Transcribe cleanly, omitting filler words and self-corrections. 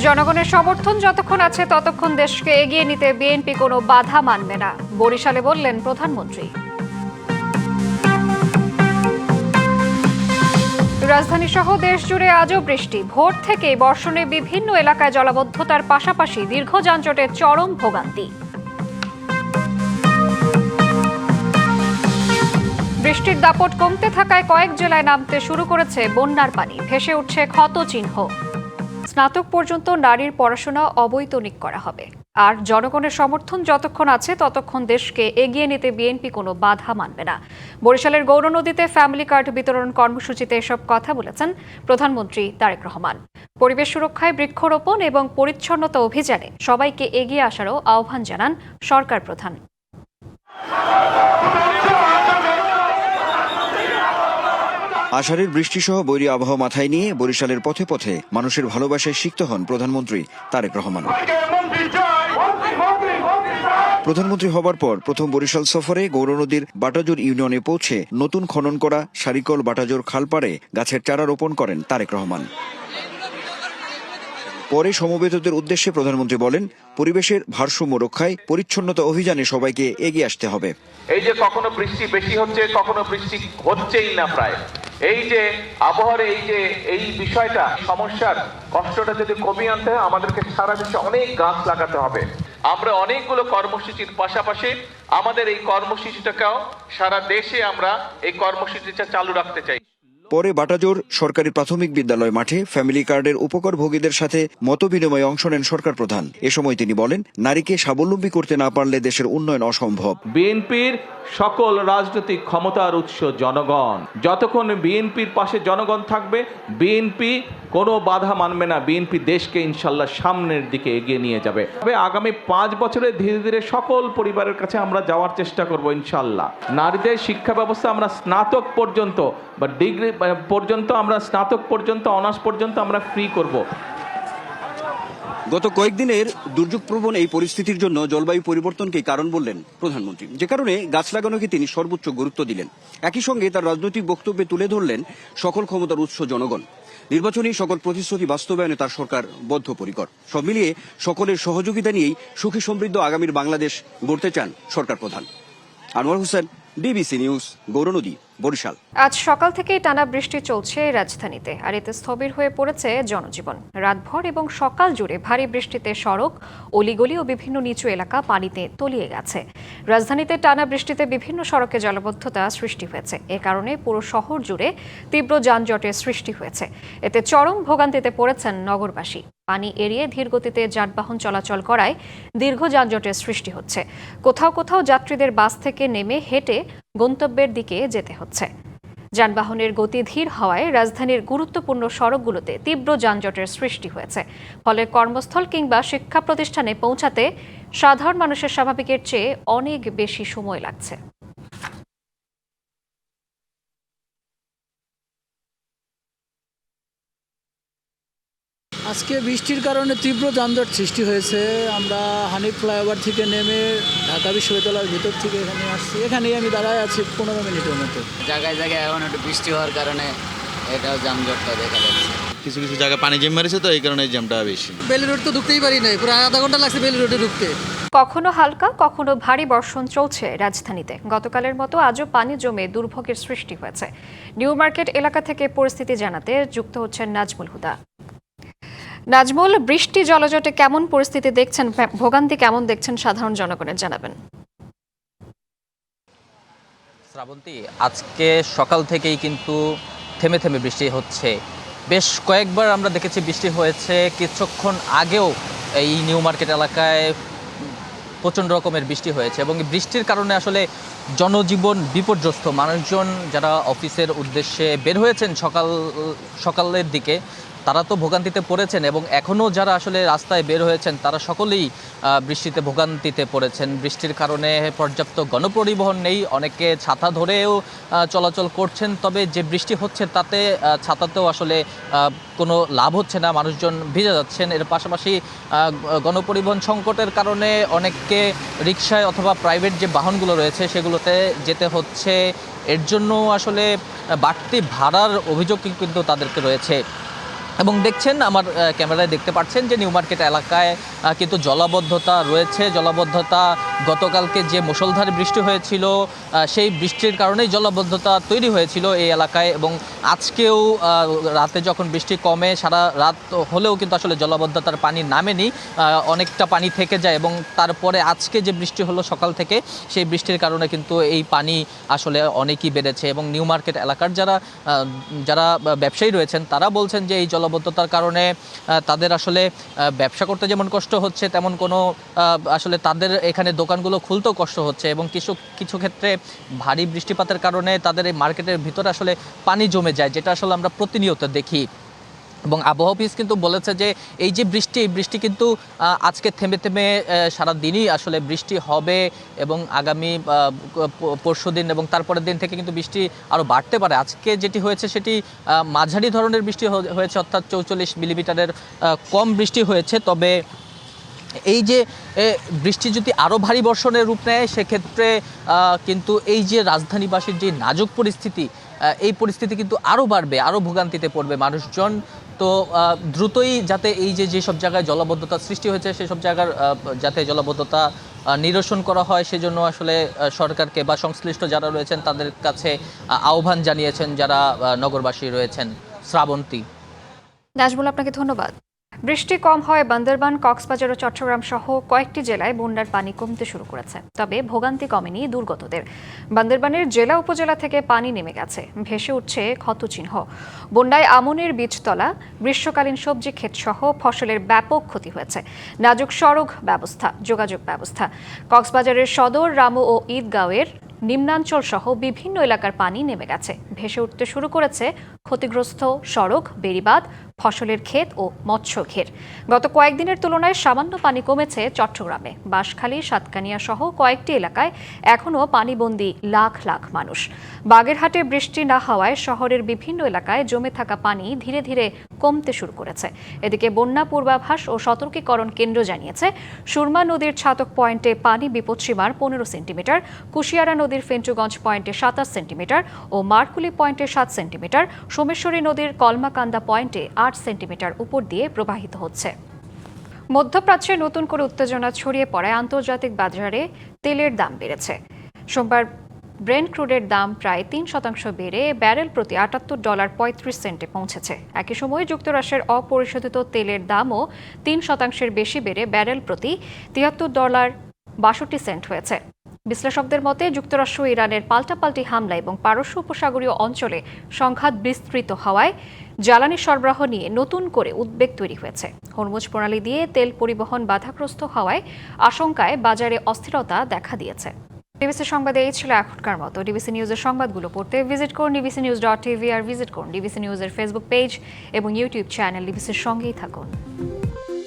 জনগণের সমর্থন যতক্ষণ আছে ততক্ষণ দেশকে এগিয়ে নিতে বিএনপি কোনো বাধা মানবে না, বরিশালে বললেন প্রধানমন্ত্রী। রাজধানী সহ দেশ জুড়ে আজও বৃষ্টি, ভোর থেকে বর্ষণে বিভিন্ন এলাকায় জলাবদ্ধতার পাশাপাশি দীর্ঘ যানজটের চরম ভোগান্তি। বৃষ্টির দাপট কমতে থাকায় কয়েক জেলায় নামতে শুরু করেছে বন্যার পানি, ভেসে উঠছে ক্ষত চিহ্ন। স্নাতক পর্যন্ত নারীর পড়াশোনা অবৈতনিক করা হবে। আর জনগণের সমর্থন যতক্ষণ আছে ততক্ষণ দেশকে এগিয়ে নিতে বিএনপি কোনো বাধা মানবে না। বরিশালের গৌরনদীতে ফ্যামিলি কার্ড বিতরণ কর্মসূচিতে এসব কথা বলেছেন প্রধানমন্ত্রী তারেক রহমান। পরিবেশ সুরক্ষায় বৃক্ষরোপণ এবং পরিচ্ছন্নতা অভিযানে সবাইকে এগিয়ে আসারও আহ্বান জানান সরকার প্রধান। আষাঢ়ের বৃষ্টিসহ বৈরী আবহাওয়া মাথায় নিয়ে বরিশালের পথে পথে মানুষের ভালোবাসায় সিক্ত হন প্রধানমন্ত্রী তারেক রহমান। প্রধানমন্ত্রী হবার পর প্রথম বরিশাল সফরে গৌরনদীর বাটাজোর ইউনিয়নে পৌঁছে নতুন খনন করা সারিকল বাটাজোর খালপাড়ে গাছের চারা রোপণ করেন তারেক রহমান। পরে সমবেতদের উদ্দেশ্যে প্রধানমন্ত্রী বলেন, পরিবেশের ভারসাম্য রক্ষায় পরিচ্ছন্নতা অভিযানে সবাইকে এগিয়ে আসতে হবে। এই যে কখনো বৃষ্টি বেশি হচ্ছে, কখনো বৃষ্টি হচ্ছেই না, প্রায় এই যে আবহাওয়ার এই বিষয়টা সমস্যার কষ্টটা যদি কমিয়ে আনতে হয় আমাদেরকে সারা দেশে অনেক গাছ লাগাতে হবে। আমরা অনেকগুলো কর্মসূচির পাশাপাশি আমাদের এই কর্মসূচিটাকেও সারা দেশে আমরা এই কর্মসূচিটা চালু রাখতে চাই। পরে বাটাজোর সরকারি প্রাথমিক বিদ্যালয় মাঠে ফ্যামিলি কার্ডের উপকারভোগীদের সাথে মতবিনিময়ে অংশ নেন সরকার প্রধান। এ সময় তিনি বলেন, নারীকে স্বাবলম্বী করতে না পারলে দেশের উন্নয়ন অসম্ভব। বিএনপির সকল রাজনৈতিক ক্ষমতার উৎস জনগণ। যতক্ষণ বিএনপির পাশে জনগণ থাকবে, বিএনপি কোনো বাধা মানবে না। বিএনপি দেশকে ইনশাল্লাহ সামনের দিকে এগিয়ে নিয়ে যাবে। তবে আগামী 5 বছরে ধীরে ধীরে সকল পরিবারের কাছে আমরা যাওয়ার চেষ্টা করব ইনশাল্লাহ। নারীদের শিক্ষা ব্যবস্থা আমরা স্নাতক পর্যন্ত বা ডিগ্রি পর্যন্ত, আমরা স্নাতক পর্যন্ত, অনার্স পর্যন্ত আমরা ফ্রি করব। গত কয়েকদিনের দুর্যোগপ্রবণ এই পরিস্থিতির জন্য জলবায়ু পরিবর্তনকে কারণ বললেন প্রধানমন্ত্রী, যে কারণে গাছ লাগানোকে তিনি সর্বোচ্চ গুরুত্ব দিলেন। একই সঙ্গে তার রাজনৈতিক বক্তব্যে তুলে ধরলেন সকল ক্ষমতার উৎস জনগণ। নির্বাচনী সকল প্রতিশ্রুতি বাস্তবায়নে তার সরকার বদ্ধপরিকর। সব মিলিয়ে সকলের সহযোগিতা নিয়েই সুখী সমৃদ্ধ আগামীর বাংলাদেশ গড়তে চান সরকার প্রধান। Anwar Hossain, DBC news, Gournadi, Barishal. আজ সকাল থেকেই টানা বৃষ্টি চলছে রাজধানীতে, আর এতে স্থবির হয়ে পড়েছে জনজীবন। রাতভর এবং সকাল জুড়ে ভারী বৃষ্টিতে সড়ক, অলিগলি ও বিভিন্ন নিচু এলাকা পানিতে তলিয়ে গেছে। রাজধানীতে টানা বৃষ্টিতে বিভিন্ন সড়কে জলাবদ্ধতা সৃষ্টি হয়েছে। এ কারণে পুরো শহর জুড়ে তীব্র যানজটের সৃষ্টি হয়েছে। এতে চরম ভোগান্তিতে পড়েছেন নগরবাসী। পানি এড়িয়ে ধীরগতিতে যানবাহন চলাচল করায় দীর্ঘ যানজটের সৃষ্টি হচ্ছে। কোথাও কোথাও যাত্রীদের বাস থেকে নেমে হেঁটে গন্তব্যের দিকে যেতে হচ্ছে। যানবাহনের গতি ধীর হওয়ায় রাজধানীর গুরুত্বপূর্ণ সড়কগুলোতে তীব্র যানজটের সৃষ্টি হয়েছে। ফলে কর্মস্থল কিংবা শিক্ষা প্রতিষ্ঠানে পৌঁছাতে সাধারণ মানুষের স্বাভাবিকের চেয়ে অনেক বেশি সময় লাগছে। আজকে বৃষ্টির কারণে তীব্র যানজট সৃষ্টি হয়েছে। আমরা হানিফ ফ্লাইওভার থেকে নেমে ঢাকা বিশ্ববিদ্যালয়ের ভিতর থেকে এখানে আসছি। এখানেই আমি দাঁড়ায় আছি 15 মিনিটের মতো। জায়গায় জায়গায় এখন একটু বৃষ্টি হওয়ার কারণে এটাও যানজটটা দেখা যাচ্ছে। কিছু কিছু জায়গায় পানি জমে মেরেছে, তো এই কারণে জ্যামটা বেশি। বেলি রোড তো ঢুকতেই পারি নাই, পুরো আধা ঘন্টা লাগছে বেলি রোডে ঢুকতে। কখনো হালকা কখনো ভারী বর্ষণ চলছে রাজধানীতে। গতকালের মতো আজও পানি জমে দুর্ভোগের সৃষ্টি হয়েছে। নিউ মার্কেট এলাকা থেকে পরিস্থিতি জানাতে যুক্ত হচ্ছেন নাজমুল হুদা। নাজমুল, বৃষ্টি জলজটে কেমন পরিস্থিতি দেখছেন, ভোগান্তি কেমন দেখছেন সাধারণ জনগণের, জানাবেন। শ্রাবন্তী, আজকে সকাল থেকেই কিন্তু থেমে থেমে বৃষ্টি হচ্ছে। বেশ কয়েকবার আমরা দেখেছি বৃষ্টি হয়েছে। কিছুক্ষণ আগেও এই নিউ মার্কেট এলাকায় প্রচণ্ড রকমের বৃষ্টি হয়েছে এবং বৃষ্টির কারণে আসলে জনজীবন বিপর্যস্ত। মানুষজন যারা অফিসের উদ্দেশ্যে বের হয়েছেন সকালের দিকে, তারা তো ভোগান্তিতে পড়েছেন এবং এখনও যারা আসলে রাস্তায় বের হয়েছেন তারা সকলেই বৃষ্টিতে ভোগান্তিতে পড়েছেন। বৃষ্টির কারণে পর্যাপ্ত গণপরিবহন নেই, অনেকে ছাতা ধরেও চলাচল করছেন। তবে যে বৃষ্টি হচ্ছে তাতে ছাতাতেও আসলে কোনো লাভ হচ্ছে না, মানুষজন ভিজে যাচ্ছেন। এর পাশাপাশি গণপরিবহন সংকটের কারণে অনেককে রিকশায় অথবা প্রাইভেট যে বাহনগুলো রয়েছে সেগুলোতে যেতে হচ্ছে। এর জন্য আসলে বাড়তি ভাড়ার অভিযোগ কিন্তু তাদেরকে রয়েছে। এবং দেখছেন আমার ক্যামেরায় দেখতে পাচ্ছেন যে নিউ মার্কেট এলাকায় কিন্তু জলাবদ্ধতা রয়েছে। জলাবদ্ধতা গতকালকে যে মুষলধারে বৃষ্টি হয়েছিল সেই বৃষ্টির কারণেই জলাবদ্ধতা তৈরি হয়েছিল এই এলাকায়, এবং আজকেও রাতে যখন বৃষ্টি কমে সারা রাত হলেও কিন্তু আসলে জলাবদ্ধতার পানি নামেনি, অনেকটা পানি থেকে যায়, এবং তারপরে আজকে যে বৃষ্টি হলো সকাল থেকে সেই বৃষ্টির কারণে কিন্তু এই পানি আসলে অনেকই বেড়েছে। এবং নিউ মার্কেট এলাকার যারা ব্যবসায়ী রয়েছেন তারা বলছেন যে এই জলাবদ্ধতার কারণে তাদের আসলে ব্যবসা করতে যেমন কষ্ট হচ্ছে, তেমন কোনো আসলে তাদের এখানে দোকানগুলো খুলতেও কষ্ট হচ্ছে, এবং কিছু ক্ষেত্রে ভারী বৃষ্টিপাতের কারণে তাদের এই মার্কেটের ভিতরে আসলে পানি জমে যায়, যেটা আসলে আমরা প্রতিনিয়ত দেখি। এবং আবহাওয়া অফিস কিন্তু বলেছে যে এই যে এই বৃষ্টি কিন্তু আজকে থেমে থেমে সারা দিনই আসলে বৃষ্টি হবে, এবং আগামী পরশুদিন এবং তারপরের দিন থেকে কিন্তু বৃষ্টি আরও বাড়তে পারে। আজকে যেটি হয়েছে সেটি মাঝারি ধরনের বৃষ্টি হয়েছে, অর্থাৎ 44 মিলিমিটারের কম বৃষ্টি হয়েছে। তবে এই যে বৃষ্টি যদি আরও ভারী বর্ষণের রূপ নেয় সেক্ষেত্রে কিন্তু এই যে রাজধানীবাসীর যে নাজুক পরিস্থিতি, এই পরিস্থিতি কিন্তু আরও বাড়বে, আরও ভোগান্তিতে পড়বে মানুষজন। তো দ্রুতই যাতে এই যেসব জায়গায় জলাবদ্ধতা সৃষ্টি হয়েছে সেসব জায়গার যাতে জলাবদ্ধতা নিরসন করা হয় সেজন্য আসলে সরকারকে বা সংশ্লিষ্ট যারা রয়েছেন তাদের কাছে আহ্বান জানিয়েছেন যারা নগরবাসী রয়েছেন। শ্রাবন্তী। নাজমুল, আপনাকে ধন্যবাদ। বৃষ্টি কম হয় বান্দরবান, কক্সবাজার ও চট্টগ্রাম সহ কয়েকটি জেলায় বন্যার পানি কমতে শুরু করেছে, তবে ভোগান্তি কমেনি দুর্গতদের। বান্দরবানের জেলা উপজেলা থেকে পানি নেমে গেছে, ভেসে উঠছে ক্ষতচিহ্ন। বন্যায় আমনের বীজতলা, গ্রীষ্মকালীন সবজি ক্ষেত সহ ফসলের ব্যাপক ক্ষতি হয়েছে। নাজুক সড়ক ব্যবস্থা, যোগাযোগ ব্যবস্থা। কক্সবাজারের সদর, রামু ও ঈদগাঁওয়ের নিম্নাঞ্চল সহ বিভিন্ন এলাকার পানি নেমে গেছে, ভেসে উঠতে শুরু করেছে ক্ষতিগ্রস্ত সড়ক, বেড়িবাঁধ, ফসলের ক্ষেত ও মৎস্য ঘের। গত কয়েকদিনের তুলনায় সামান্য পানি কমেছে চট্টগ্রামে। বাঁশখালী, সাতকানিয়া সহ কয়েকটি এলাকায় এখনও পানিবন্দী লাখ লাখ মানুষ। বাগেরহাটে বৃষ্টি না হওয়ায় শহরের বিভিন্ন এলাকায় জমে থাকা পানি ধীরে ধীরে কমতে শুরু করেছে। এদিকে বন্যা পূর্বাভাস ও সতর্কীকরণ কেন্দ্র জানিয়েছে সুরমা নদীর ছাতক পয়েন্টে পানি বিপদসীমার 15 সেন্টিমিটার, কুশিয়ারা নদীর ফেন্টুগঞ্জ পয়েন্টে 27 সেন্টিমিটার ও মারকুলি পয়েন্টে 7 সেন্টিমিটার, সোমেশ্বরী নদীর কলমাকান্দা পয়েন্টে 8 সেন্টিমিটার উপর দিয়ে প্রবাহিত হচ্ছে। মধ্যপ্রাচ্যে নতুন করে উত্তেজনা ছড়িয়ে পড়ায় আন্তর্জাতিক বাজারে তেলের দাম বেড়েছে। সোমবার ব্রেন্ট ক্রুডের দাম প্রায় 3% বেড়ে ব্যারেল প্রতি $78.35 পৌঁছেছে। একই সময়ে যুক্তরাষ্ট্রের অপরিশোধিত তেলের দামও 3% বেশি বেড়ে ব্যারেল প্রতি $73.62 হয়েছে। বিশ্লেষকদের মতে যুক্তরাষ্ট্র ইরানের পাল্টাপাল্টি হামলা এবং পারস্য উপসাগরীয় অঞ্চলে সংঘাত বিস্তৃত হওয়ায় জ্বালানি সরবরাহ নিয়ে নতুন করে উদ্বেগ তৈরি হয়েছে। হরমুজ প্রণালী দিয়ে তেল পরিবহন বাধাগ্রস্ত হওয়ায় আশঙ্কায় বাজারে অস্থিরতা দেখা দিয়েছে। ডিবিসি সংবাদে এই ছিল এখনকার মতো। ডিবিসি নিউজের সংবাদগুলো পড়তে ভিজিট করুন dbcnews.tv আর ভিজিট করুন ডিবিসি নিউজের ফেসবুক পেজ এবং ইউটিউব চ্যানেল। ডিবিসির সঙ্গেই থাকুন।